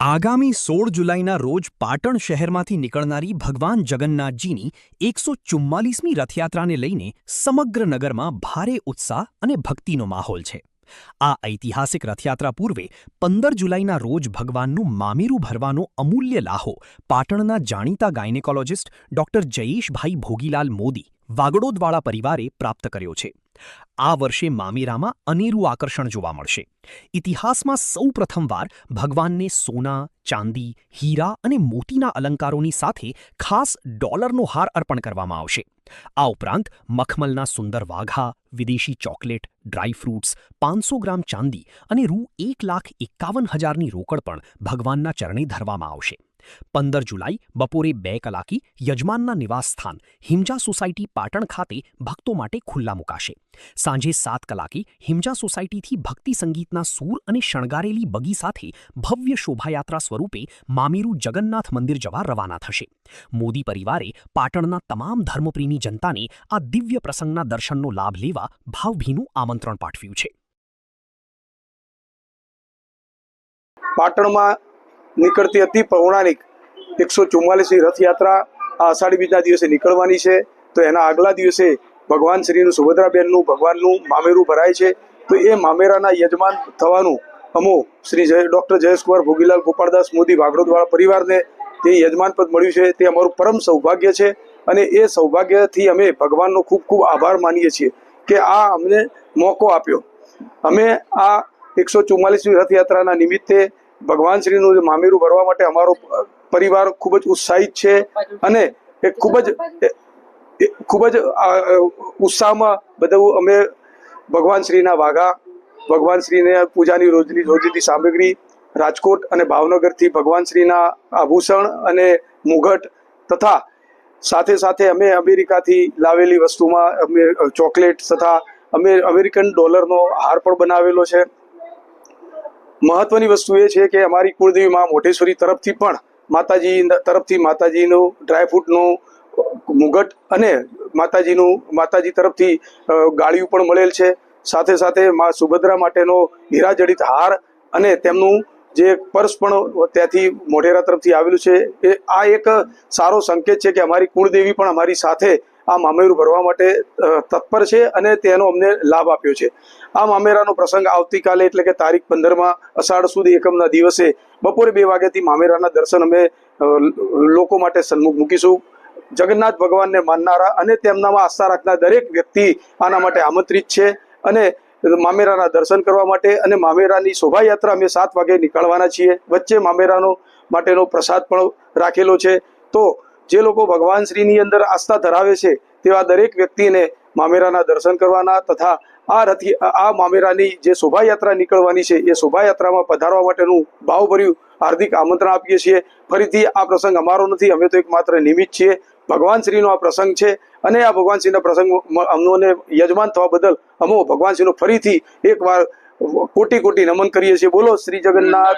આગામી 16 જુલાઈના રોજ પાટણ શહેરમાંથી નીકળનારી ભગવાન જગન્નાથજીની 144મી રથયાત્રાને લઈને સમગ્ર નગરમાં ભારે ઉત્સાહ અને ભક્તિનો માહોલ છે. આ ઐતિહાસિક રથયાત્રા પૂર્વે 15 જુલાઈના રોજ ભગવાનનું મામેરું ભરવાનો અમૂલ્ય લાહો પાટણના જાણીતા ગાયનેકોલોજિસ્ટ ડોક્ટર જયેશભાઈ ભોગીલાલ મોદી વાગડોદવાળા પરિવારે પ્રાપ્ત કર્યો છે. આ વર્ષે મામેરામાં અનેરું આકર્ષણ જોવા મળશે. ઇતિહાસમાં સૌ પ્રથમવાર ભગવાનને સોના, ચાંદી, હીરા અને મોતીના અલંકારોની સાથે ખાસ $નો હાર અર્પણ કરવામાં આવશે. આ ઉપરાંત મખમલના સુંદર વાઘા, વિદેશી ચોકલેટ, ડ્રાયફ્રૂટ્સ, 500 ગ્રામ ચાંદી અને ₹1,51,000ની રોકડ પણ ભગવાનના ચરણે ધરવામાં આવશે. 15 જુલાઈ બપોરે 2 કલાકે યજમાનના નિવાસસ્થાન હિમજા સોસાયટી પાટણ ખાતે ભક્તો માટે ખુલ્લા મુકાશે. સાંજે 7 કલાકે હિમજા સોસાયટીથી ભક્તિ સંગીતના સૂર અને શણગારેલી બગી સાથે ભવ્ય શોભાયાત્રા સ્વરૂપે મામેરું જગન્નાથ મંદિર જવા રવાના થશે. મોદી પરિવારે પાટણના તમામ ધર્મપ્રેમી જનતાને આ દિવ્ય પ્રસંગના દર્શનનો લાભ લેવા ભાવભીનું આમંત્રણ પાઠવ્યું છે. પાટણમાં નીકળતી અતિ પૌરાણિક 144મી રથયાત્રા આ અષાઢી બીજના દિવસે નીકળવાની છે. તો એના આગલા દિવસે ભગવાન શ્રીનું સુભદ્રાબેનનું ભગવાનનું મામેરું ભરાય છે. તો એ મામેરાના યજમાન થવાનું અમો શ્રી ડૉક્ટર જયેશકુમાર ભોગીલાલ ગોપાળદાસ મોદી વાગડોદવાળા પરિવારને જે યજમાન પદ મળ્યું છે તે અમારું પરમ સૌભાગ્ય છે. અને એ સૌભાગ્યથી અમે ભગવાનનો ખૂબ ખૂબ આભાર માનીએ છીએ કે આ અમને મોકો આપ્યો. અમે આ 144મી રથયાત્રાના નિમિત્તે ભગવાન શ્રીનું મામેરું ભરવા માટે અમારો પરિવાર ખૂબ જ ઉત્સાહિત છે અને એ ખૂબ જ ઉત્સાહમાં બધું અમે ભગવાન શ્રીના વાઘા, ભગવાન શ્રીને પૂજાની રોજની સામગ્રી રાજકોટ અને ભાવનગરથી ભગવાન શ્રીના આભૂષણ અને મુગટ તથા સાથે સાથે અમે અમેરિકાથી લાવેલી વસ્તુમાં અમે ચોકલેટ તથા અમે અમેરિકન $નો હાર પણ બનાવેલો છે. મહત્વની વસ્તુ એ છે કે અમારી કુળદેવી મા મોઢેશ્વરી તરફથી પણ માતાજીનું ડ્રાયફ્રૂટનું મુગટ અને માતાજી તરફથી ગાળિયું પણ મળેલ છે. સાથે સાથે મા સુભદ્રા માટેનો હીરાજડિત હાર અને તેમનું જે પર્સ પણ ત્યાંથી મોઢેરા તરફથી આવેલું છે. આ એક સારો સંકેત છે કે અમારી કુળદેવી પણ અમારી સાથે આ મામેરું ભરવા માટે તત્પર છે અને તેનો અમને લાભ આપ્યો છે. આ મામેરાનો પ્રસંગ આવતીકાલે એટલે કે તારીખ 15માં અષાઢ સુદ એકમના દિવસે બપોરે 2 વાગ્યાથી મામેરાના દર્શન અમે લોકો માટે સન્મુખ મૂકીશું. જગન્નાથ ભગવાનને માનનારા અને તેમનામાં આસ્થા રાખનાર દરેક વ્યક્તિ આના માટે આમંત્રિત છે અને મામેરાના દર્શન કરવા માટે અને મામેરાની શોભાયાત્રા અમે 7 વાગે નીકળવાના છીએ. વચ્ચે માટેનો પ્રસાદ પણ રાખેલો છે. તો જે લોકો ભગવાન શ્રીની અંદર આસ્થા ધરાવે છે તેવા દરેક વ્યક્તિને મામેરાના દર્શન કરવાના તથા આ મામેરાની જે શોભાયાત્રા નીકળવાની છે એ શોભાયાત્રામાં પધારવા માટેનું ભાવભર્યું હાર્દિક આમંત્રણ આપીએ છીએ. ફરીથી આ પ્રસંગ અમારો નથી, અમે તો એકમાત્ર નિમિત્ત છીએ. ભગવાન શ્રીનો આ પ્રસંગ છે અને આ ભગવાન શ્રીના પ્રસંગ અમને યજમાન થવા બદલ અમો ભગવાન શ્રીનો ફરીથી એકવાર કોટી કોટી નમન કરીએ છીએ. બોલો શ્રી જગન્નાથ.